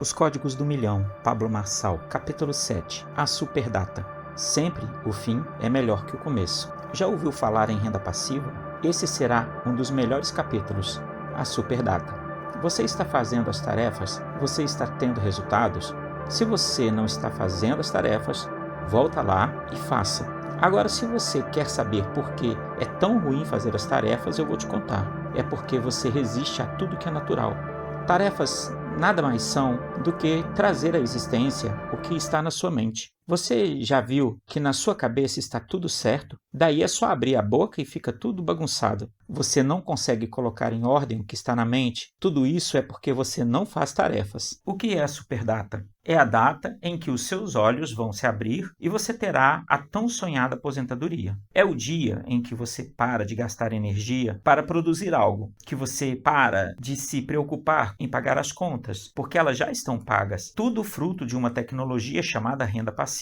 Os Códigos do Milhão, Pablo Marçal, capítulo 7, a superdata. Sempre o fim é melhor que o começo. Já ouviu falar em renda passiva? Esse será um dos melhores capítulos, a superdata. Você está fazendo as tarefas? Você está tendo resultados? Se você não está fazendo as tarefas, volta lá e faça. Agora, se você quer saber por que é tão ruim fazer as tarefas, eu vou te contar. É porque você resiste a tudo que é natural. Tarefas nada mais são do que trazer à existência o que está na sua mente. Você já viu que na sua cabeça está tudo certo? Daí é só abrir a boca e fica tudo bagunçado. Você não consegue colocar em ordem o que está na mente. Tudo isso é porque você não faz tarefas. O que é a superdata? É a data em que os seus olhos vão se abrir e você terá a tão sonhada aposentadoria. É o dia em que você para de gastar energia para produzir algo, que você para de se preocupar em pagar as contas, porque elas já estão pagas. Tudo fruto de uma tecnologia chamada renda passiva.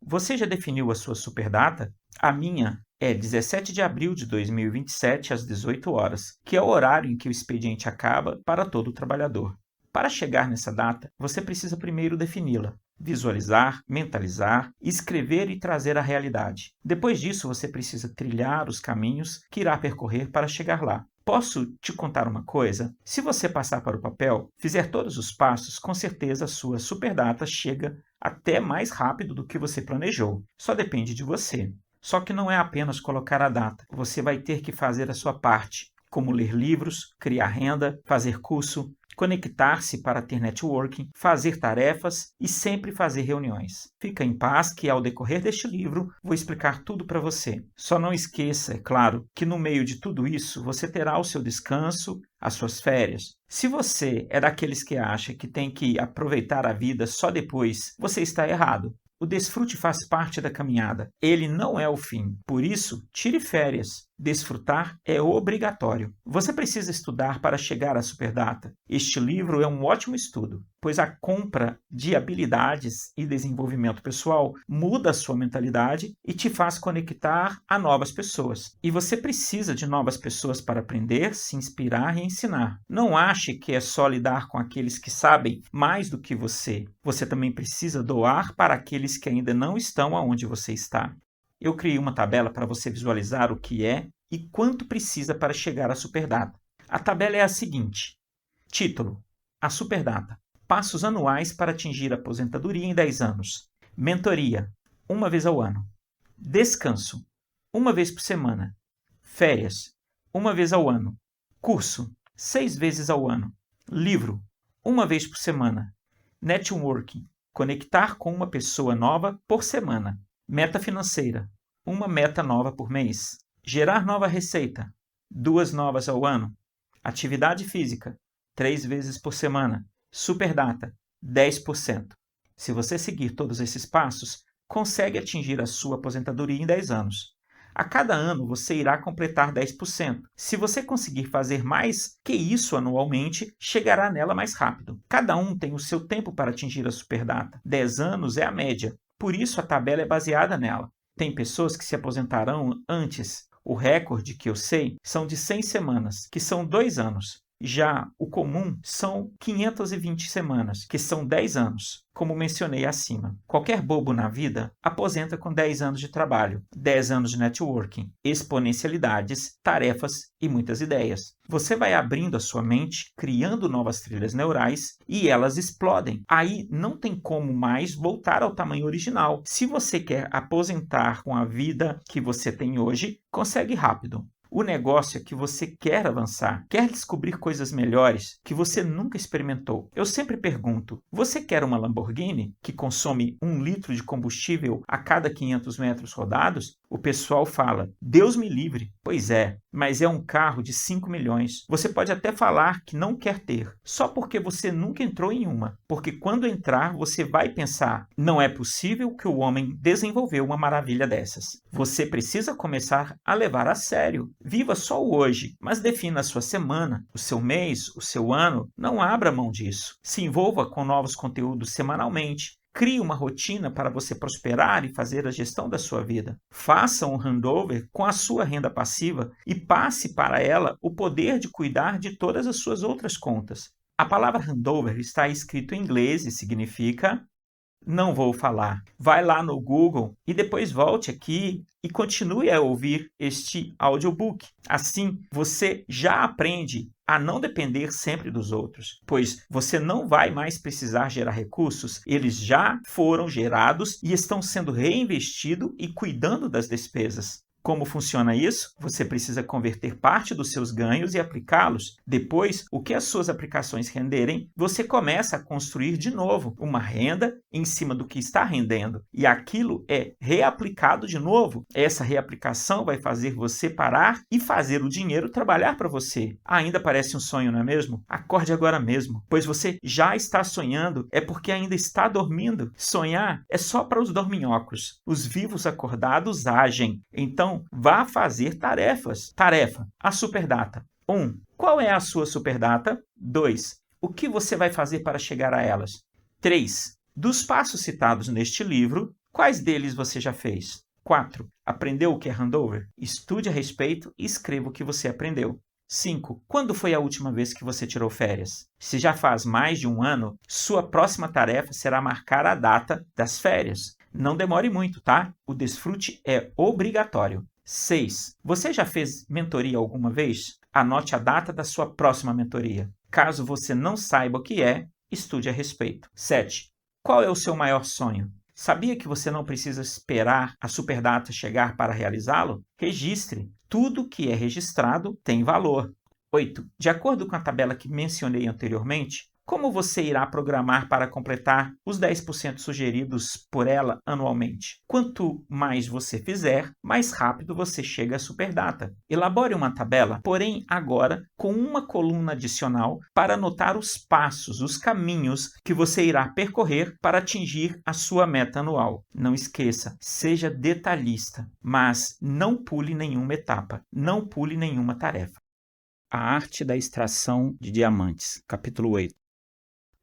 Você já definiu a sua superdata? A minha é 17 de abril de 2027, às 18 horas, que é o horário em que o expediente acaba para todo trabalhador. Para chegar nessa data, você precisa primeiro defini-la, visualizar, mentalizar, escrever e trazer à realidade. Depois disso, você precisa trilhar os caminhos que irá percorrer para chegar lá. Posso te contar uma coisa? Se você passar para o papel, fizer todos os passos, com certeza a sua superdata chega até mais rápido do que você planejou. Só depende de você. Só que não é apenas colocar a data. Você vai ter que fazer a sua parte, como ler livros, criar renda, fazer curso, conectar-se para ter networking, fazer tarefas e sempre fazer reuniões. Fica em paz que ao decorrer deste livro vou explicar tudo para você. Só não esqueça, é claro, que no meio de tudo isso você terá o seu descanso, as suas férias. Se você é daqueles que acha que tem que aproveitar a vida só depois, você está errado. O desfrute faz parte da caminhada. Ele não é o fim. Por isso, tire férias. Desfrutar é obrigatório. Você precisa estudar para chegar à superdata. Este livro é um ótimo estudo, pois a compra de habilidades e desenvolvimento pessoal muda a sua mentalidade e te faz conectar a novas pessoas. E você precisa de novas pessoas para aprender, se inspirar e ensinar. Não ache que é só lidar com aqueles que sabem mais do que você. Você também precisa doar para aqueles que ainda não estão aonde você está. Eu criei uma tabela para você visualizar o que é e quanto precisa para chegar à superdata. A tabela é a seguinte. Título: A superdata. Passos anuais para atingir a aposentadoria em 10 anos. Mentoria: uma vez ao ano. Descanso: uma vez por semana. Férias: uma vez ao ano. Curso: 6 vezes ao ano. Livro: uma vez por semana. Networking: conectar com uma pessoa nova por semana. Meta financeira: uma meta nova por mês. Gerar nova receita: 2 novas ao ano. Atividade física: 3 vezes por semana. Superdata: 10%. Se você seguir todos esses passos, consegue atingir a sua aposentadoria em 10 anos. A cada ano você irá completar 10%. Se você conseguir fazer mais que isso anualmente, chegará nela mais rápido. Cada um tem o seu tempo para atingir a superdata. 10 anos é a média. Por isso a tabela é baseada nela. Tem pessoas que se aposentarão antes. O recorde que eu sei são de 100 semanas, que são 2 anos. Já o comum são 520 semanas, que são 10 anos, como mencionei acima. Qualquer bobo na vida aposenta com 10 anos de trabalho, 10 anos de networking, exponencialidades, tarefas e muitas ideias. Você vai abrindo a sua mente, criando novas trilhas neurais e elas explodem. Aí não tem como mais voltar ao tamanho original. Se você quer aposentar com a vida que você tem hoje, consegue rápido. O negócio é que você quer avançar, quer descobrir coisas melhores que você nunca experimentou. Eu sempre pergunto, você quer uma Lamborghini que consome 1 litro de combustível a cada 500 metros rodados? O pessoal fala, Deus me livre. Pois é, mas é um carro de 5 milhões. Você pode até falar que não quer ter, só porque você nunca entrou em uma. Porque quando entrar, você vai pensar, não é possível que o homem desenvolveu uma maravilha dessas. Você precisa começar a levar a sério. Viva só o hoje, mas defina a sua semana, o seu mês, o seu ano. Não abra mão disso. Se envolva com novos conteúdos semanalmente. Crie uma rotina para você prosperar e fazer a gestão da sua vida. Faça um handover com a sua renda passiva e passe para ela o poder de cuidar de todas as suas outras contas. A palavra handover está escrito em inglês e significa não vou falar. Vai lá no Google e depois volte aqui e continue a ouvir este audiobook. Assim, você já aprende a não depender sempre dos outros, pois você não vai mais precisar gerar recursos, eles já foram gerados e estão sendo reinvestidos e cuidando das despesas. Como funciona isso? Você precisa converter parte dos seus ganhos e aplicá-los. Depois, o que as suas aplicações renderem, você começa a construir de novo uma renda em cima do que está rendendo. E aquilo é reaplicado de novo. Essa reaplicação vai fazer você parar e fazer o dinheiro trabalhar para você. Ainda parece um sonho, não é mesmo? Acorde agora mesmo, pois você já está sonhando, é porque ainda está dormindo. Sonhar é só para os dorminhocos. Os vivos acordados agem. Então, vá fazer tarefas. Tarefa, a superdata. 1. Qual é a sua superdata? 2. O que você vai fazer para chegar a elas? 3. Dos passos citados neste livro, quais deles você já fez? 4. Aprendeu o que é handover? Estude a respeito e escreva o que você aprendeu. 5. Quando foi a última vez que você tirou férias? Se já faz mais de um ano, sua próxima tarefa será marcar a data das férias. Não demore muito, tá? O desfrute é obrigatório. 6. Você já fez mentoria alguma vez? Anote a data da sua próxima mentoria. Caso você não saiba o que é, estude a respeito. 7. Qual é o seu maior sonho? Sabia que você não precisa esperar a superdata chegar para realizá-lo? Registre. Tudo que é registrado tem valor. 8. De acordo com a tabela que mencionei anteriormente, como você irá programar para completar os 10% sugeridos por ela anualmente? Quanto mais você fizer, mais rápido você chega à superdata. Elabore uma tabela, porém agora com uma coluna adicional para anotar os passos, os caminhos que você irá percorrer para atingir a sua meta anual. Não esqueça, seja detalhista, mas não pule nenhuma etapa, não pule nenhuma tarefa. A arte da extração de diamantes, capítulo 8.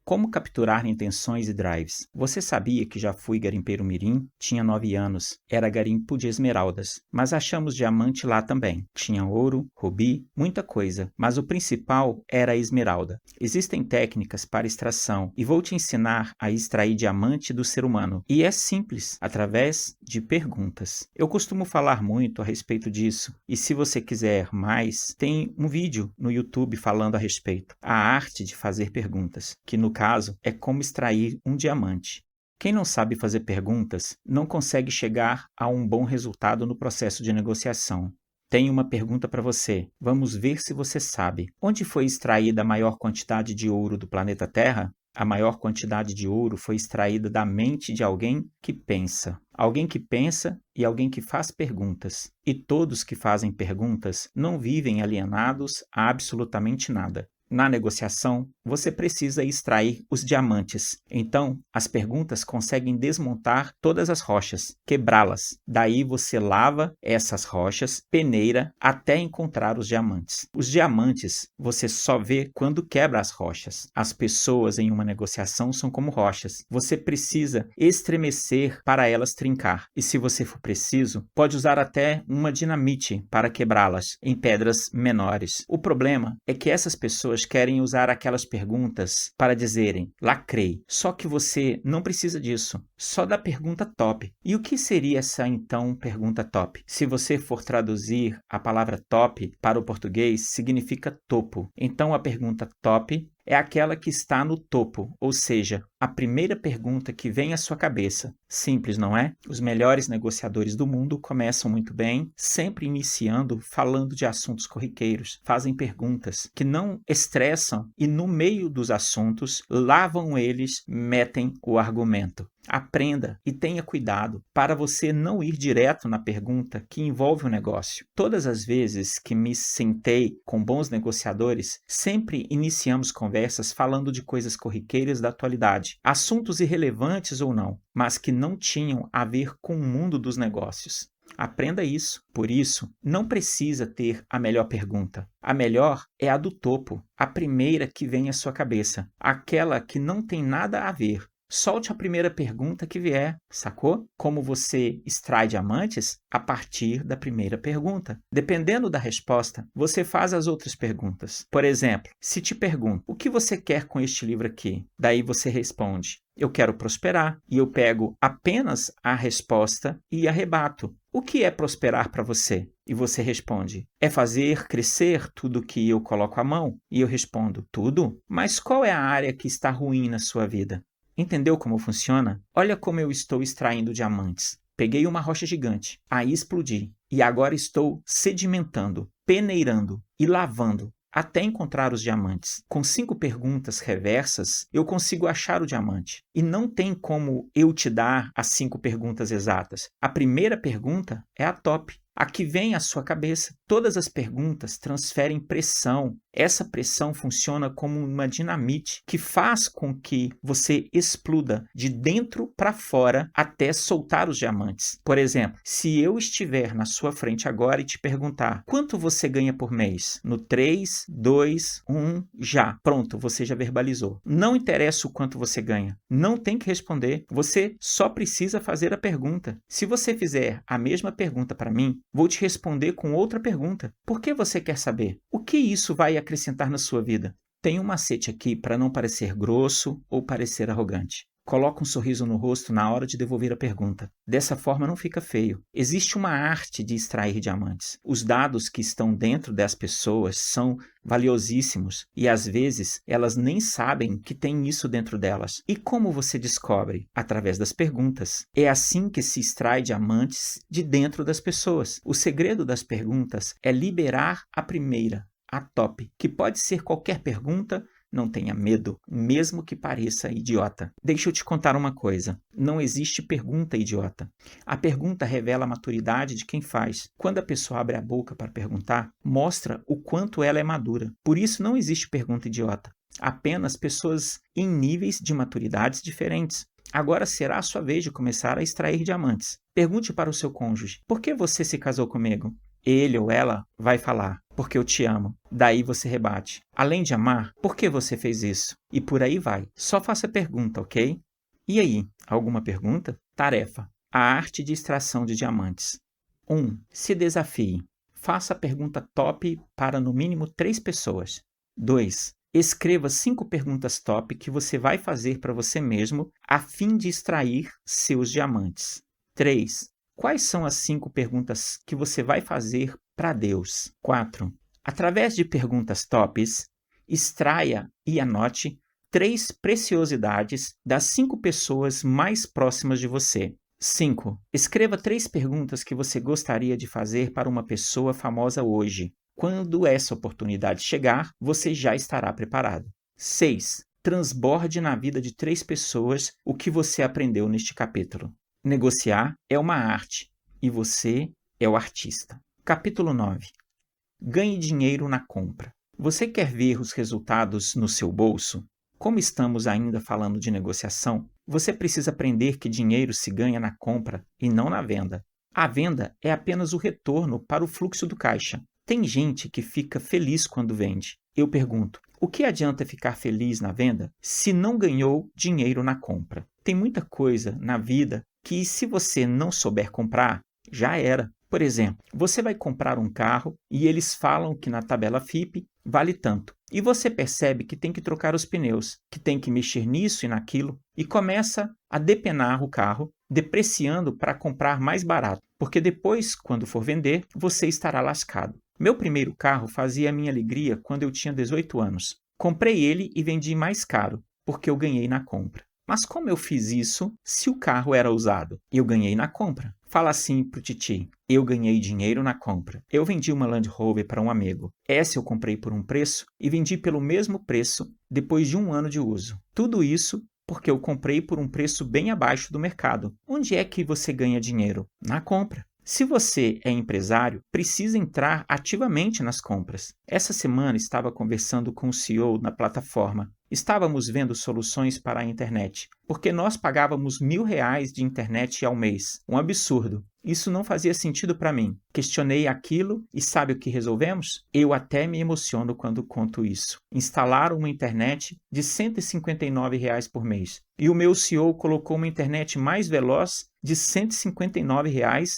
Como capturar intenções e drives? Você sabia que já fui garimpeiro mirim? Tinha 9 anos. Era garimpo de esmeraldas. Mas achamos diamante lá também. Tinha ouro, rubi, muita coisa. Mas o principal era a esmeralda. Existem técnicas para extração e vou te ensinar a extrair diamante do ser humano. E é simples, através de perguntas. Eu costumo falar muito a respeito disso. E se você quiser mais, tem um vídeo no YouTube falando a respeito. A arte de fazer perguntas, que no caso, é como extrair um diamante. Quem não sabe fazer perguntas não consegue chegar a um bom resultado no processo de negociação. Tenho uma pergunta para você. Vamos ver se você sabe. Onde foi extraída a maior quantidade de ouro do planeta Terra? A maior quantidade de ouro foi extraída da mente de alguém que pensa. Alguém que pensa e alguém que faz perguntas. E todos que fazem perguntas não vivem alienados a absolutamente nada. Na negociação, você precisa extrair os diamantes. Então, as perguntas conseguem desmontar todas as rochas, quebrá-las. Daí você lava essas rochas, peneira, até encontrar os diamantes. Os diamantes você só vê quando quebra as rochas. As pessoas em uma negociação são como rochas. Você precisa estremecer para elas trincar. E se você for preciso, pode usar até uma dinamite para quebrá-las em pedras menores. O problema é que essas pessoas querem usar aquelas perguntas para dizerem, lacrei. Só que você não precisa disso. Só da pergunta top. E o que seria essa, então, pergunta top? Se você for traduzir a palavra top para o português, significa topo. Então, a pergunta top é aquela que está no topo, ou seja, a primeira pergunta que vem à sua cabeça. Simples, não é? Os melhores negociadores do mundo começam muito bem, sempre iniciando falando de assuntos corriqueiros. Fazem perguntas que não estressam e no meio dos assuntos, lavam eles, metem o argumento. Aprenda e tenha cuidado para você não ir direto na pergunta que envolve o negócio. Todas as vezes que me sentei com bons negociadores, sempre iniciamos conversas falando de coisas corriqueiras da atualidade, assuntos irrelevantes ou não, mas que não tinham a ver com o mundo dos negócios. Aprenda isso. Por isso, não precisa ter a melhor pergunta. A melhor é a do topo, a primeira que vem à sua cabeça, aquela que não tem nada a ver. Solte a primeira pergunta que vier, sacou? Como você extrai diamantes? A partir da primeira pergunta. Dependendo da resposta, você faz as outras perguntas. Por exemplo, se te pergunto, o que você quer com este livro aqui? Daí você responde, eu quero prosperar. E eu pego apenas a resposta e a rebato. O que é prosperar para você? E você responde, é fazer crescer tudo que eu coloco à mão? E eu respondo, tudo? Mas qual é a área que está ruim na sua vida? Entendeu como funciona? Olha como eu estou extraindo diamantes. Peguei uma rocha gigante, aí explodi, e agora estou sedimentando, peneirando e lavando até encontrar os diamantes. Com 5 perguntas reversas, eu consigo achar o diamante. E não tem como eu te dar as 5 perguntas exatas. A primeira pergunta é a top. A que vem à sua cabeça. Todas as perguntas transferem pressão. Essa pressão funciona como uma dinamite que faz com que você exploda de dentro para fora até soltar os diamantes. Por exemplo, se eu estiver na sua frente agora e te perguntar quanto você ganha por mês? No 3, 2, 1, já. Pronto, você já verbalizou. Não interessa o quanto você ganha. Não tem que responder. Você só precisa fazer a pergunta. Se você fizer a mesma pergunta para mim, vou te responder com outra pergunta. Por que você quer saber? O que isso vai acrescentar na sua vida? Tem um macete aqui para não parecer grosso ou parecer arrogante. Coloca um sorriso no rosto na hora de devolver a pergunta. Dessa forma não fica feio. Existe uma arte de extrair diamantes. Os dados que estão dentro das pessoas são valiosíssimos e às vezes elas nem sabem que tem isso dentro delas. E como você descobre? Através das perguntas. É assim que se extrai diamantes de dentro das pessoas. O segredo das perguntas é liberar a primeira, a top, que pode ser qualquer pergunta. Não tenha medo, mesmo que pareça idiota. Deixa eu te contar uma coisa. Não existe pergunta idiota. A pergunta revela a maturidade de quem faz. Quando a pessoa abre a boca para perguntar, mostra o quanto ela é madura. Por isso não existe pergunta idiota. Apenas pessoas em níveis de maturidades diferentes. Agora será a sua vez de começar a extrair diamantes. Pergunte para o seu cônjuge, por que você se casou comigo? Ele ou ela vai falar, porque eu te amo. Daí você rebate. Além de amar, por que você fez isso? E por aí vai. Só faça pergunta, ok? E aí, alguma pergunta? Tarefa. A arte de extração de diamantes. 1. Se desafie. Faça a pergunta top para no mínimo 3 pessoas. 2. Escreva 5 perguntas top que você vai fazer para você mesmo a fim de extrair seus diamantes. 3. Quais são as 5 perguntas que você vai fazer para Deus? 4. Através de perguntas tops, extraia e anote 3 preciosidades das 5 pessoas mais próximas de você. 5. Escreva 3 perguntas que você gostaria de fazer para uma pessoa famosa hoje. Quando essa oportunidade chegar, você já estará preparado. 6. Transborde na vida de 3 pessoas o que você aprendeu neste capítulo. Negociar é uma arte e você é o artista. Capítulo 9. Ganhe dinheiro na compra. Você quer ver os resultados no seu bolso? Como estamos ainda falando de negociação, você precisa aprender que dinheiro se ganha na compra e não na venda. A venda é apenas o retorno para o fluxo do caixa. Tem gente que fica feliz quando vende. Eu pergunto, o que adianta ficar feliz na venda se não ganhou dinheiro na compra? Tem muita coisa na vida que, se você não souber comprar, já era. Por exemplo, você vai comprar um carro e eles falam que na tabela FIPE vale tanto. E você percebe que tem que trocar os pneus, que tem que mexer nisso e naquilo, e começa a depenar o carro, depreciando para comprar mais barato, porque depois, quando for vender, você estará lascado. Meu primeiro carro fazia a minha alegria quando eu tinha 18 anos. Comprei ele e vendi mais caro, porque eu ganhei na compra. Mas como eu fiz isso se o carro era usado? Eu ganhei na compra. Fala assim pro Titi, eu ganhei dinheiro na compra. Eu vendi uma Land Rover para um amigo. Essa eu comprei por um preço e vendi pelo mesmo preço depois de 1 ano de uso. Tudo isso porque eu comprei por um preço bem abaixo do mercado. Onde é que você ganha dinheiro? Na compra. Se você é empresário, precisa entrar ativamente nas compras. Essa semana estava conversando com o CEO na plataforma. Estávamos vendo soluções para a internet, porque nós pagávamos R$ 1.000 de internet ao mês. Um absurdo. Isso não fazia sentido para mim. Questionei aquilo e sabe o que resolvemos? Eu até me emociono quando conto isso. Instalaram uma internet de R$ 159 por mês. E o meu CEO colocou uma internet mais veloz de R$ 159,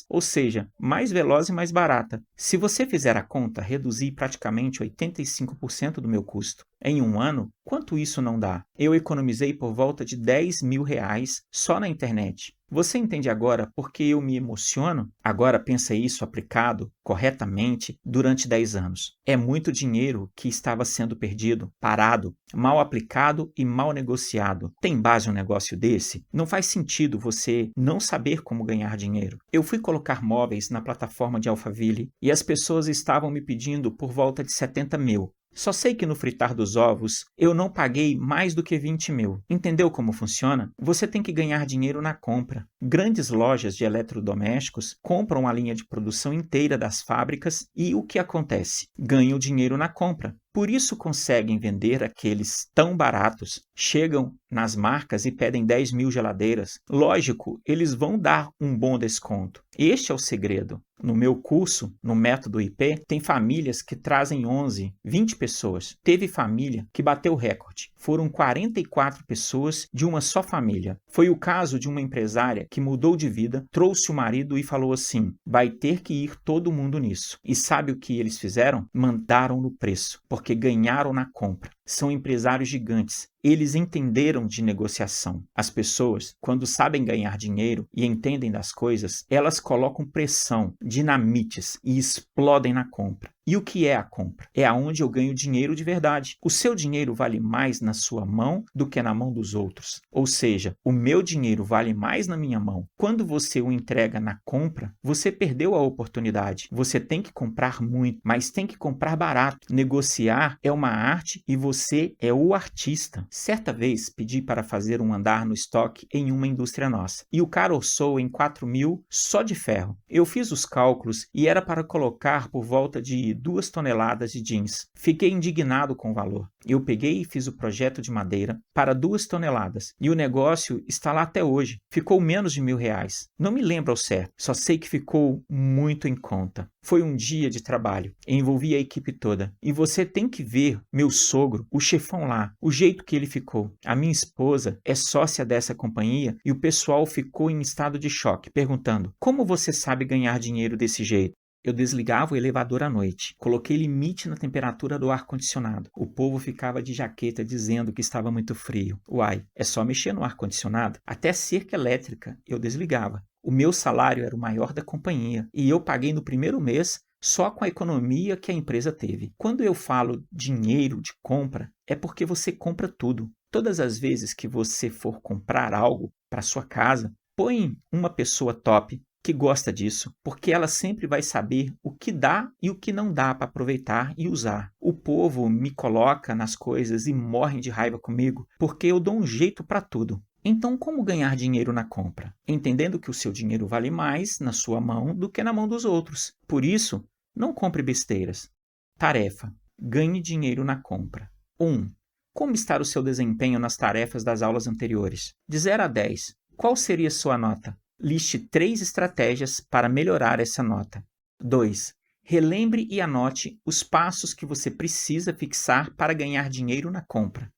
ou seja, mais veloz e mais barata. Se você fizer a conta, reduzi praticamente 85% do meu custo. Em um ano, quanto isso não dá? Eu economizei por volta de R$ 10.000 só na internet. Você entende agora por que eu me emociono? Agora pensa isso aplicado corretamente durante 10 anos. É muito dinheiro que estava sendo perdido, parado, mal aplicado e mal negociado. Tem base um negócio desse? Não faz sentido você não saber como ganhar dinheiro. Eu fui colocar móveis na plataforma de Alphaville e as pessoas estavam me pedindo por volta de 70 mil. Só sei que no fritar dos ovos eu não paguei mais do que 20 mil. Entendeu como funciona? Você tem que ganhar dinheiro na compra. Grandes lojas de eletrodomésticos compram a linha de produção inteira das fábricas e o que acontece? Ganham dinheiro na compra. Por isso conseguem vender aqueles tão baratos. Chegam nas marcas e pedem 10 mil geladeiras. Lógico, eles vão dar um bom desconto. Este é o segredo. No meu curso, no método IP, tem famílias que trazem 11, 20 pessoas. Teve família que bateu o recorde. Foram 44 pessoas de uma só família. Foi o caso de uma empresária que mudou de vida, trouxe o marido e falou assim: vai ter que ir todo mundo nisso. E sabe o que eles fizeram? Mandaram no preço, porque ganharam na compra. São empresários gigantes. Eles entenderam de negociação. As pessoas, quando sabem ganhar dinheiro e entendem das coisas, elas colocam pressão, dinamites e explodem na compra. E o que é a compra? É aonde eu ganho dinheiro de verdade. O seu dinheiro vale mais na sua mão do que na mão dos outros. Ou seja, o meu dinheiro vale mais na minha mão. Quando você o entrega na compra, você perdeu a oportunidade. Você tem que comprar muito, mas tem que comprar barato. Negociar é uma arte e você é o artista. Certa vez pedi para fazer um andar no estoque em uma indústria nossa. E o cara orçou em 4 mil só de ferro. Eu fiz os cálculos e era para colocar por volta de 2 toneladas de jeans. Fiquei indignado com o valor. Eu peguei e fiz o projeto de madeira para 2 toneladas. E o negócio está lá até hoje. Ficou menos de R$ 1.000. Não me lembro ao certo. Só sei que ficou muito em conta. Foi um dia de trabalho. Envolvi a equipe toda. E você tem que ver meu sogro, o chefão lá, o jeito que ele ficou. A minha esposa é sócia dessa companhia e o pessoal ficou em estado de choque, perguntando: como você sabe ganhar dinheiro desse jeito? Eu desligava o elevador à noite. Coloquei limite na temperatura do ar-condicionado. O povo ficava de jaqueta dizendo que estava muito frio. Uai, é só mexer no ar-condicionado? Até cerca elétrica eu desligava. O meu salário era o maior da companhia e eu paguei no primeiro mês só com a economia que a empresa teve. Quando eu falo dinheiro de compra, é porque você compra tudo. Todas as vezes que você for comprar algo para sua casa, põe uma pessoa top que gosta disso, porque ela sempre vai saber o que dá e o que não dá para aproveitar e usar. O povo me coloca nas coisas e morrem de raiva comigo, porque eu dou um jeito para tudo. Então, como ganhar dinheiro na compra? Entendendo que o seu dinheiro vale mais na sua mão do que na mão dos outros. Por isso, não compre besteiras. Tarefa: ganhe dinheiro na compra. 1. Como está o seu desempenho nas tarefas das aulas anteriores? De 0 a 10, qual seria sua nota? Liste 3 estratégias para melhorar essa nota. 2. Relembre e anote os passos que você precisa fixar para ganhar dinheiro na compra.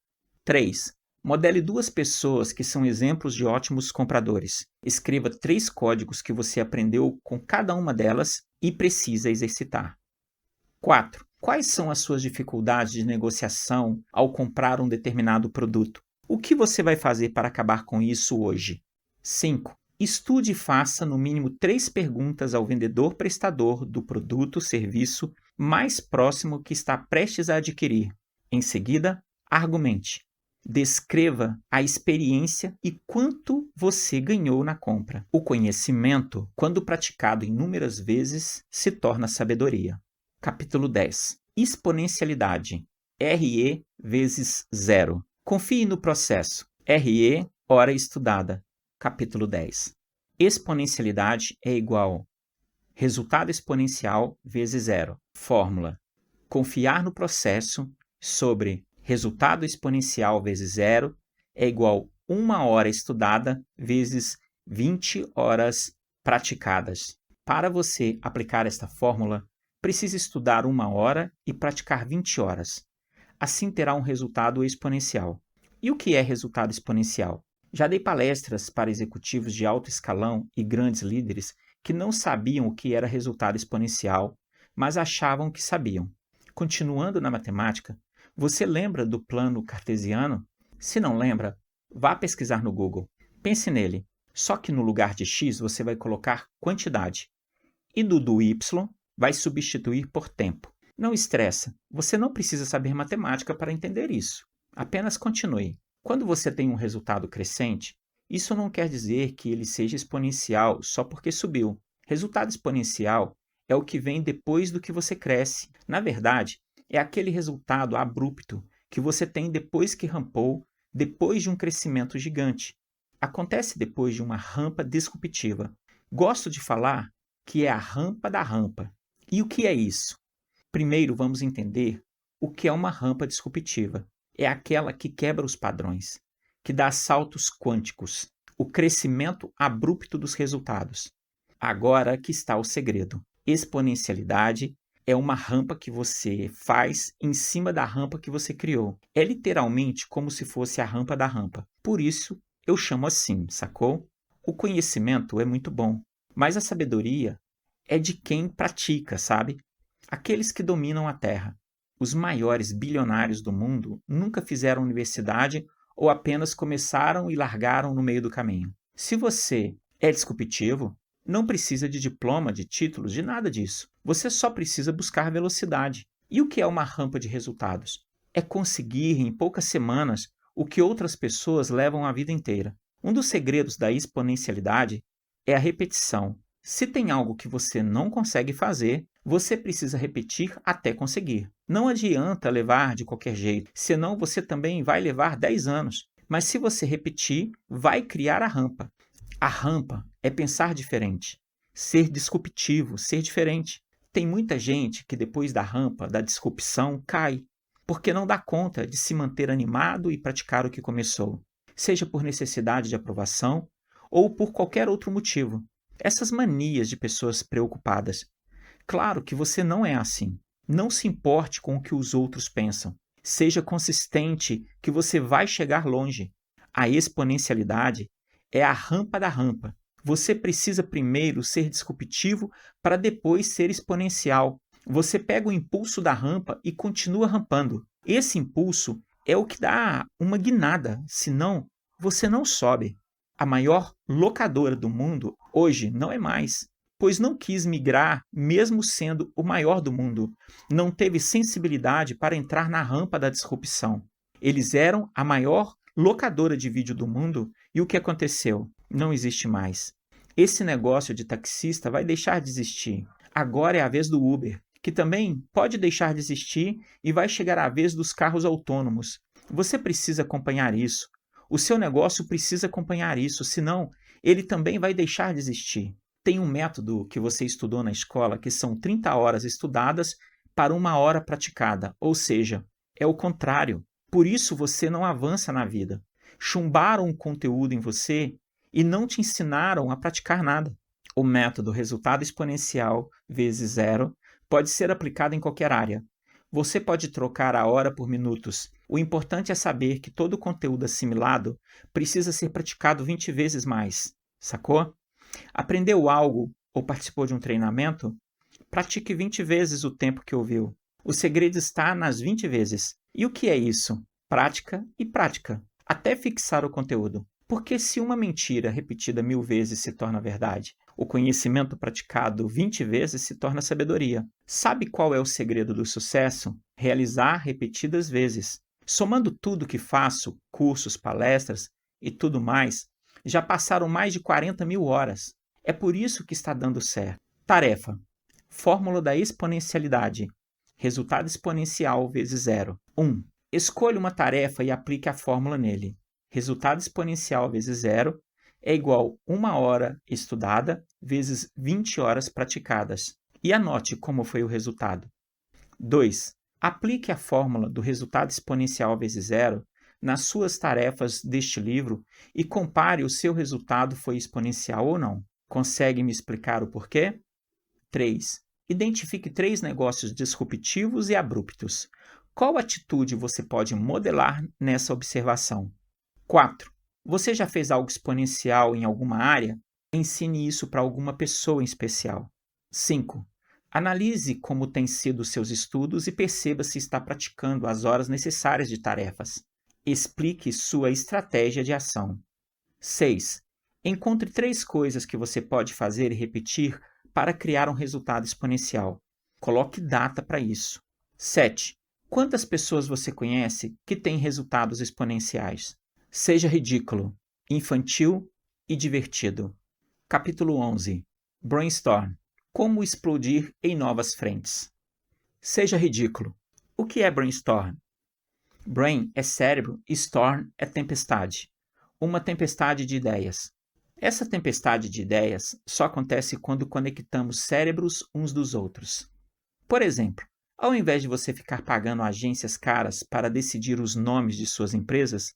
3. Modele 2 pessoas que são exemplos de ótimos compradores. Escreva 3 códigos que você aprendeu com cada uma delas e precisa exercitar. 4. Quais são as suas dificuldades de negociação ao comprar um determinado produto? O que você vai fazer para acabar com isso hoje? 5. Estude e faça no mínimo 3 perguntas ao vendedor prestador do produto ou serviço mais próximo que está prestes a adquirir. Em seguida, argumente. Descreva a experiência e quanto você ganhou na compra. O conhecimento, quando praticado inúmeras vezes, se torna sabedoria. Capítulo 10. Exponencialidade. RE vezes 0. Confie no processo. RE, hora estudada. Capítulo 10. Exponencialidade é igual resultado exponencial vezes 0. Fórmula: confiar no processo sobre resultado exponencial vezes 0 é igual 1 hora estudada vezes 20 horas praticadas. Para você aplicar esta fórmula, precisa estudar 1 hora e praticar 20 horas. Assim terá um resultado exponencial. E o que é resultado exponencial? Já dei palestras para executivos de alto escalão e grandes líderes que não sabiam o que era resultado exponencial, mas achavam que sabiam. Continuando na matemática, você lembra do plano cartesiano? Se não lembra, vá pesquisar no Google. Pense nele, só que no lugar de x você vai colocar quantidade. E do y vai substituir por tempo. Não estressa, você não precisa saber matemática para entender isso. Apenas continue. Quando você tem um resultado crescente, isso não quer dizer que ele seja exponencial só porque subiu. Resultado exponencial é o que vem depois do que você cresce. Na verdade, é aquele resultado abrupto que você tem depois que rampou, depois de um crescimento gigante. Acontece depois de uma rampa disruptiva. Gosto de falar que é a rampa da rampa. E o que é isso? Primeiro vamos entender o que é uma rampa disruptiva. É aquela que quebra os padrões, que dá saltos quânticos, o crescimento abrupto dos resultados. Agora aqui está o segredo. Exponencialidade é uma rampa que você faz em cima da rampa que você criou. É literalmente como se fosse a rampa da rampa. Por isso eu chamo assim, sacou? O conhecimento é muito bom, mas a sabedoria é de quem pratica, sabe? Aqueles que dominam a Terra. Os maiores bilionários do mundo nunca fizeram universidade ou apenas começaram e largaram no meio do caminho. Se você é disruptivo, não precisa de diploma, de títulos, de nada disso. Você só precisa buscar velocidade. E o que é uma rampa de resultados? É conseguir em poucas semanas o que outras pessoas levam a vida inteira. Um dos segredos da exponencialidade é a repetição. Se tem algo que você não consegue fazer, você precisa repetir até conseguir. Não adianta levar de qualquer jeito, senão você também vai levar 10 anos. Mas se você repetir, vai criar a rampa. A rampa é pensar diferente, ser disruptivo, ser diferente. Tem muita gente que depois da rampa, da disrupção, cai, porque não dá conta de se manter animado e praticar o que começou, seja por necessidade de aprovação ou por qualquer outro motivo. Essas manias de pessoas preocupadas. Claro que você não é assim. Não se importe com o que os outros pensam. Seja consistente que você vai chegar longe. A exponencialidade é a rampa da rampa. Você precisa primeiro ser disruptivo para depois ser exponencial. Você pega o impulso da rampa e continua rampando. Esse impulso é o que dá uma guinada, senão você não sobe. A maior locadora do mundo hoje não é mais, pois não quis migrar mesmo sendo o maior do mundo. Não teve sensibilidade para entrar na rampa da disrupção. Eles eram a maior locadora de vídeo do mundo e o que aconteceu? Não existe mais. Esse negócio de taxista vai deixar de existir. Agora é a vez do Uber, que também pode deixar de existir e vai chegar a vez dos carros autônomos. Você precisa acompanhar isso. O seu negócio precisa acompanhar isso, senão ele também vai deixar de existir. Tem um método que você estudou na escola que são 30 horas estudadas para 1 hora praticada, ou seja, é o contrário. Por isso você não avança na vida. Chumbaram um conteúdo em você e não te ensinaram a praticar nada. O método resultado exponencial vezes zero pode ser aplicado em qualquer área. Você pode trocar a hora por minutos. O importante é saber que todo o conteúdo assimilado precisa ser praticado 20 vezes mais. Sacou? Aprendeu algo ou participou de um treinamento? Pratique 20 vezes o tempo que ouviu. O segredo está nas 20 vezes. E o que é isso? Prática e prática, até fixar o conteúdo. Porque se uma mentira repetida 1000 vezes se torna verdade, o conhecimento praticado 20 vezes se torna sabedoria. Sabe qual é o segredo do sucesso? Realizar repetidas vezes. Somando tudo que faço, cursos, palestras e tudo mais, já passaram mais de 40.000 horas. É por isso que está dando certo. Tarefa. Fórmula da exponencialidade. Resultado exponencial vezes zero. 1. Escolha uma tarefa e aplique a fórmula nele. Resultado exponencial vezes zero é igual 1 hora estudada vezes 20 horas praticadas. E anote como foi o resultado. 2. Aplique a fórmula do resultado exponencial vezes zero nas suas tarefas deste livro e compare o seu resultado foi exponencial ou não. Consegue me explicar o porquê? 3. Identifique 3 negócios disruptivos e abruptos. Qual atitude você pode modelar nessa observação? 4. Você já fez algo exponencial em alguma área? Ensine isso para alguma pessoa em especial. 5. Analise como têm sido seus estudos e perceba se está praticando as horas necessárias de tarefas. Explique sua estratégia de ação. 6. Encontre 3 coisas que você pode fazer e repetir para criar um resultado exponencial. Coloque data para isso. 7. Quantas pessoas você conhece que têm resultados exponenciais? Seja ridículo, infantil e divertido. Capítulo 11. Brainstorm. Como explodir em novas frentes. Seja ridículo. O que é brainstorm? Brain é cérebro e storm é tempestade. Uma tempestade de ideias. Essa tempestade de ideias só acontece quando conectamos cérebros uns dos outros. Por exemplo, ao invés de você ficar pagando agências caras para decidir os nomes de suas empresas,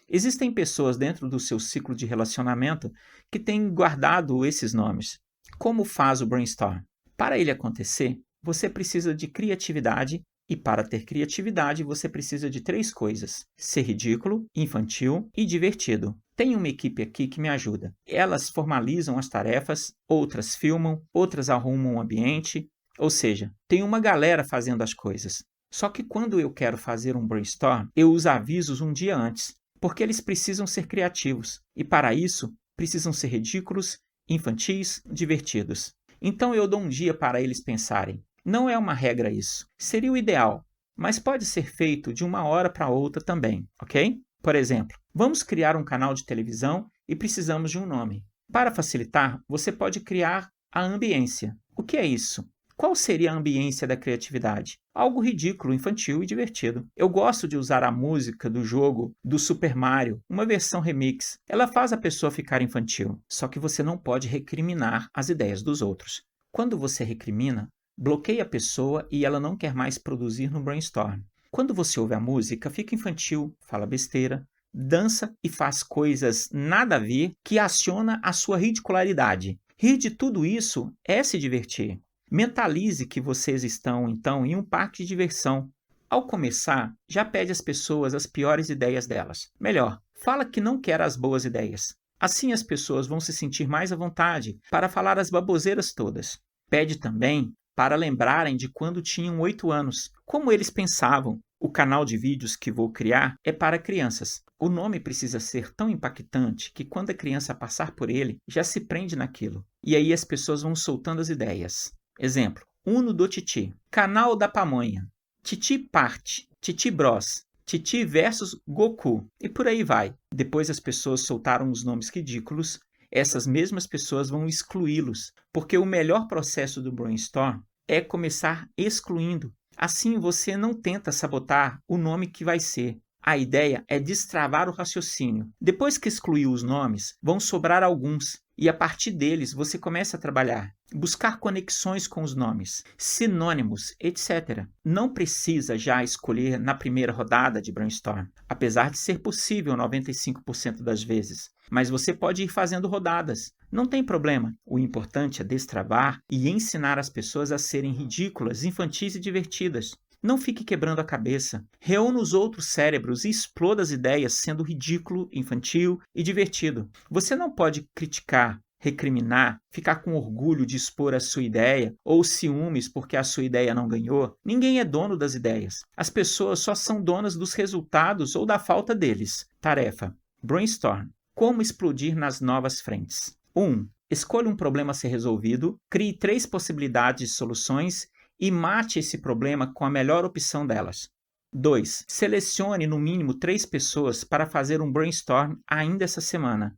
existem pessoas dentro do seu ciclo de relacionamento que têm guardado esses nomes. Como faz o brainstorm? Para ele acontecer, você precisa de criatividade e para ter criatividade você precisa de 3 coisas: ser ridículo, infantil e divertido. Tem uma equipe aqui que me ajuda. Elas formalizam as tarefas, outras filmam, outras arrumam o ambiente, ou seja, tem uma galera fazendo as coisas. Só que quando eu quero fazer um brainstorm, eu os aviso um dia antes, porque eles precisam ser criativos e para isso precisam ser ridículos, infantis, divertidos. Então eu dou um dia para eles pensarem. Não é uma regra isso. Seria o ideal, mas pode ser feito de uma hora para outra também, ok? Por exemplo, vamos criar um canal de televisão e precisamos de um nome. Para facilitar, você pode criar a ambiência. O que é isso? Qual seria a ambiência da criatividade? Algo ridículo, infantil e divertido. Eu gosto de usar a música do jogo do Super Mario, uma versão remix. Ela faz a pessoa ficar infantil, só que você não pode recriminar as ideias dos outros. Quando você recrimina, bloqueia a pessoa e ela não quer mais produzir no brainstorm. Quando você ouve a música, fica infantil, fala besteira, dança e faz coisas nada a ver que aciona a sua ridicularidade. Rir de tudo isso é se divertir. Mentalize que vocês estão, então, em um parque de diversão. Ao começar, já pede às pessoas as piores ideias delas. Melhor, fala que não quer as boas ideias. Assim as pessoas vão se sentir mais à vontade para falar as baboseiras todas. Pede também para lembrarem de quando tinham 8 anos, como eles pensavam. O canal de vídeos que vou criar é para crianças. O nome precisa ser tão impactante que quando a criança passar por ele, já se prende naquilo. E aí as pessoas vão soltando as ideias. Exemplo, Uno do Titi, canal da pamonha, Titi parte, Titi Bros, Titi versus Goku, e por aí vai. Depois as pessoas soltaram os nomes ridículos, essas mesmas pessoas vão excluí-los, porque o melhor processo do brainstorm é começar excluindo. Assim você não tenta sabotar o nome que vai ser. A ideia é destravar o raciocínio. Depois que excluiu os nomes, vão sobrar alguns. E a partir deles você começa a trabalhar, buscar conexões com os nomes, sinônimos, etc. Não precisa já escolher na primeira rodada de brainstorm, apesar de ser possível 95% das vezes. Mas você pode ir fazendo rodadas. Não tem problema. O importante é destravar e ensinar as pessoas a serem ridículas, infantis e divertidas. Não fique quebrando a cabeça. Reúna os outros cérebros e exploda as ideias sendo ridículo, infantil e divertido. Você não pode criticar, recriminar, ficar com orgulho de expor a sua ideia ou ciúmes porque a sua ideia não ganhou. Ninguém é dono das ideias. As pessoas só são donas dos resultados ou da falta deles. Tarefa: Brainstorm. Como explodir nas novas frentes. 1. Escolha um problema a ser resolvido, crie 3 possibilidades de soluções e mate esse problema com a melhor opção delas. 2. Selecione no mínimo 3 pessoas para fazer um brainstorm ainda essa semana.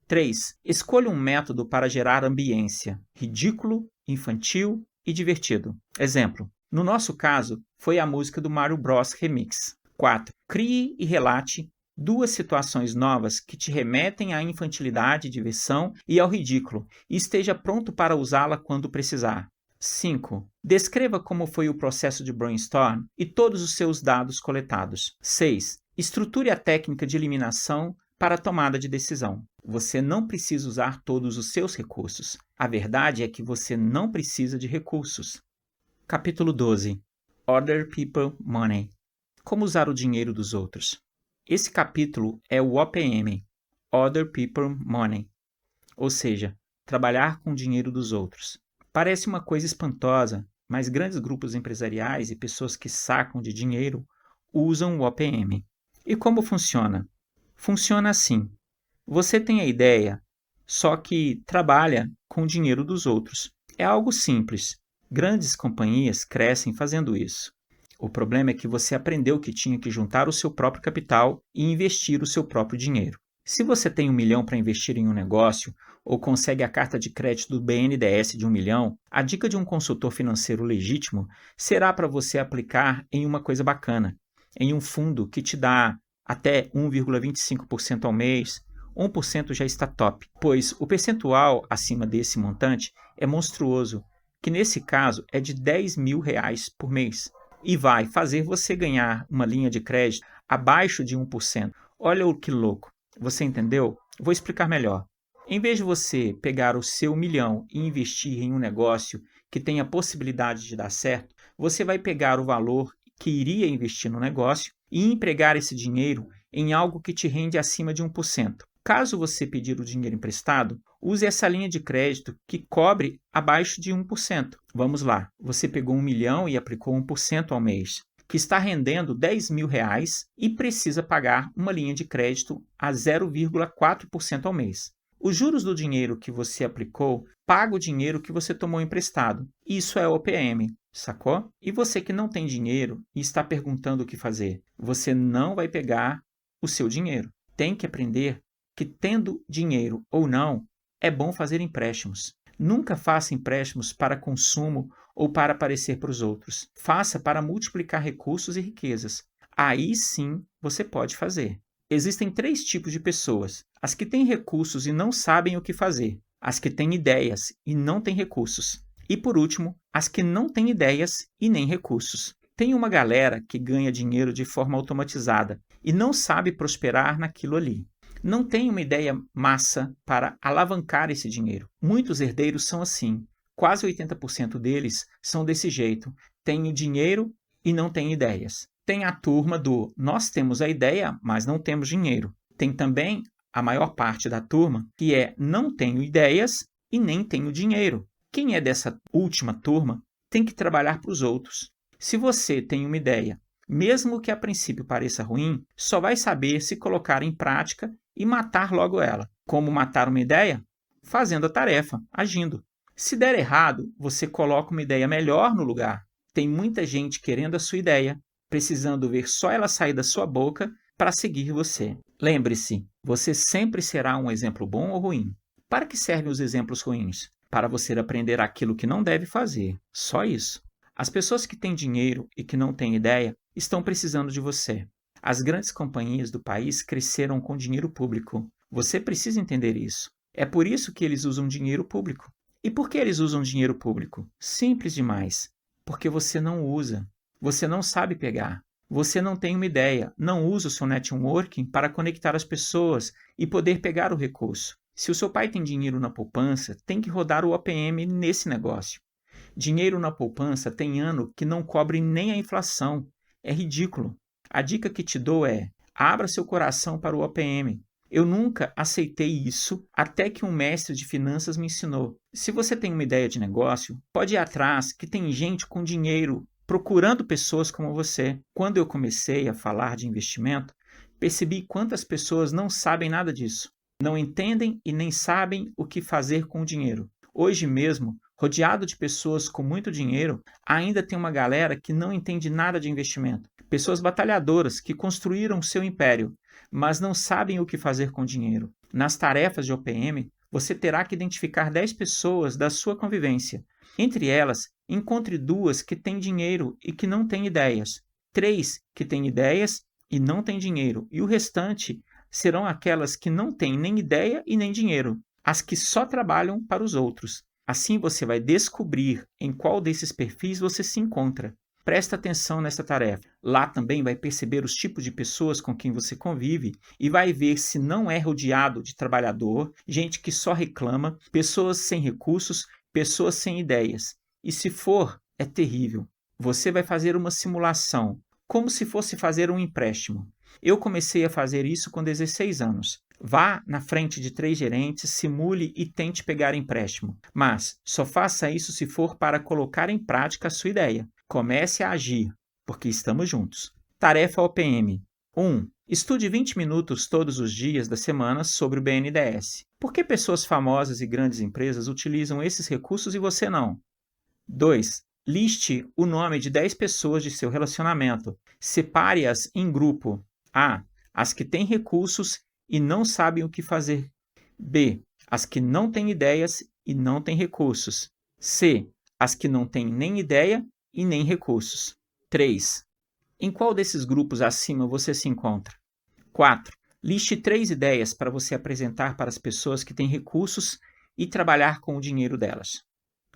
3. Escolha um método para gerar ambiência, ridículo, infantil e divertido. Exemplo, no nosso caso, foi a música do Mario Bros Remix. 4. Crie e relate 2 situações novas que te remetem à infantilidade, diversão e ao ridículo, e esteja pronto para usá-la quando precisar. 5. Descreva como foi o processo de brainstorm e todos os seus dados coletados. 6. Estruture a técnica de eliminação para a tomada de decisão. Você não precisa usar todos os seus recursos. A verdade é que você não precisa de recursos. Capítulo 12. Other People Money. Como usar o dinheiro dos outros. Esse capítulo é o OPM, Other People Money, ou seja, trabalhar com o dinheiro dos outros. Parece uma coisa espantosa, mas grandes grupos empresariais e pessoas que sacam de dinheiro usam o OPM. E como funciona? Funciona assim. Você tem a ideia, só que trabalha com o dinheiro dos outros. É algo simples. Grandes companhias crescem fazendo isso. O problema é que você aprendeu que tinha que juntar o seu próprio capital e investir o seu próprio dinheiro. Se você tem 1 milhão para investir em um negócio ou consegue a carta de crédito do BNDES de 1 milhão, a dica de um consultor financeiro legítimo será para você aplicar em uma coisa bacana, em um fundo que te dá até 1,25% ao mês. 1% já está top, pois o percentual acima desse montante é monstruoso, que nesse caso é de R$10 mil por mês. E vai fazer você ganhar uma linha de crédito abaixo de 1%. Olha o que louco. Você entendeu? Vou explicar melhor. Em vez de você pegar o seu 1 milhão e investir em um negócio que tenha a possibilidade de dar certo, você vai pegar o valor que iria investir no negócio e empregar esse dinheiro em algo que te rende acima de 1%. Caso você pedir o dinheiro emprestado, use essa linha de crédito que cobre abaixo de 1%. Vamos lá, você pegou 1 milhão e aplicou 1% ao mês, que está rendendo R$10 mil e precisa pagar uma linha de crédito a 0,4% ao mês. Os juros do dinheiro que você aplicou paga o dinheiro que você tomou emprestado. Isso é OPM, sacou? E você que não tem dinheiro e está perguntando o que fazer, você não vai pegar o seu dinheiro. Tem que aprender que, tendo dinheiro ou não, é bom fazer empréstimos. Nunca faça empréstimos para consumo ou para aparecer para os outros. Faça para multiplicar recursos e riquezas. Aí sim você pode fazer. Existem 3 tipos de pessoas: as que têm recursos e não sabem o que fazer, as que têm ideias e não têm recursos, e por último, as que não têm ideias e nem recursos. Tem uma galera que ganha dinheiro de forma automatizada e não sabe prosperar naquilo ali. Não tem uma ideia massa para alavancar esse dinheiro. Muitos herdeiros são assim. Quase 80% deles são desse jeito. Têm dinheiro e não têm ideias. Tem a turma do nós temos a ideia, mas não temos dinheiro. Tem também a maior parte da turma que é não tenho ideias e nem tenho dinheiro. Quem é dessa última turma tem que trabalhar para os outros. Se você tem uma ideia, mesmo que a princípio pareça ruim, só vai saber se colocar em prática e matar logo ela. Como matar uma ideia? Fazendo a tarefa, agindo. Se der errado, você coloca uma ideia melhor no lugar. Tem muita gente querendo a sua ideia, precisando ver só ela sair da sua boca para seguir você. Lembre-se, você sempre será um exemplo bom ou ruim. Para que servem os exemplos ruins? Para você aprender aquilo que não deve fazer. Só isso. As pessoas que têm dinheiro e que não têm ideia estão precisando de você. As grandes companhias do país cresceram com dinheiro público. Você precisa entender isso. É por isso que eles usam dinheiro público. E por que eles usam dinheiro público? Simples demais. Porque você não usa. Você não sabe pegar. Você não tem uma ideia. Não usa o seu networking para conectar as pessoas e poder pegar o recurso. Se o seu pai tem dinheiro na poupança, tem que rodar o OPM nesse negócio. Dinheiro na poupança tem ano que não cobre nem a inflação. É ridículo. A dica que te dou é: abra seu coração para o OPM. Eu nunca aceitei isso até que um mestre de finanças me ensinou. Se você tem uma ideia de negócio, pode ir atrás, que tem gente com dinheiro procurando pessoas como você. Quando eu comecei a falar de investimento, percebi quantas pessoas não sabem nada disso. Não entendem e nem sabem o que fazer com o dinheiro. Hoje mesmo, rodeado de pessoas com muito dinheiro, ainda tem uma galera que não entende nada de investimento. Pessoas batalhadoras que construíram seu império, mas não sabem o que fazer com o dinheiro. Nas tarefas de OPM, você terá que identificar 10 pessoas da sua convivência. Entre elas, encontre 2 que têm dinheiro e que não têm ideias, 3 que têm ideias e não têm dinheiro, e o restante serão aquelas que não têm nem ideia e nem dinheiro, as que só trabalham para os outros. Assim você vai descobrir em qual desses perfis você se encontra. Presta atenção nessa tarefa. Lá também vai perceber os tipos de pessoas com quem você convive e vai ver se não é rodeado de trabalhador, gente que só reclama, pessoas sem recursos, pessoas sem ideias. E se for, é terrível. Você vai fazer uma simulação, como se fosse fazer um empréstimo. Eu comecei a fazer isso com 16 anos. Vá na frente de 3 gerentes, simule e tente pegar empréstimo. Mas só faça isso se for para colocar em prática a sua ideia. Comece a agir, porque estamos juntos. Tarefa OPM. 1. Estude 20 minutos todos os dias da semana sobre o BNDES. Por que pessoas famosas e grandes empresas utilizam esses recursos e você não? 2. Liste o nome de 10 pessoas de seu relacionamento. Separe-as em grupo. A. As que têm recursos e não sabem o que fazer. B. As que não têm ideias e não têm recursos. C. As que não têm nem ideia e nem recursos. 3. Em qual desses grupos acima você se encontra? 4. Liste 3 ideias para você apresentar para as pessoas que têm recursos e trabalhar com o dinheiro delas.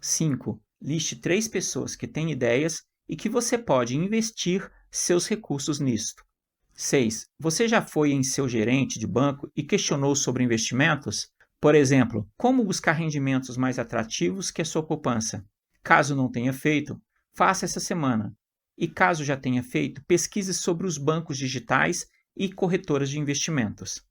5. Liste 3 pessoas que têm ideias e que você pode investir seus recursos nisto. 6. Você já foi em seu gerente de banco e questionou sobre investimentos? Por exemplo, como buscar rendimentos mais atrativos que a sua poupança? Caso não tenha feito, faça essa semana. E caso já tenha feito, pesquise sobre os bancos digitais e corretoras de investimentos.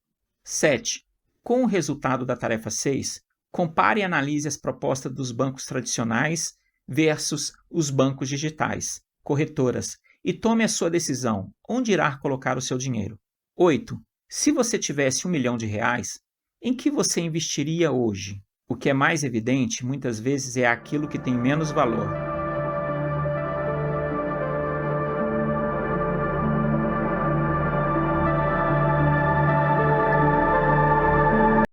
7. Com o resultado da tarefa 6, compare e analise as propostas dos bancos tradicionais versus os bancos digitais, corretoras, e tome a sua decisão, onde irá colocar o seu dinheiro. 8. Se você tivesse R$1 milhão, em que você investiria hoje? O que é mais evidente, muitas vezes, é aquilo que tem menos valor.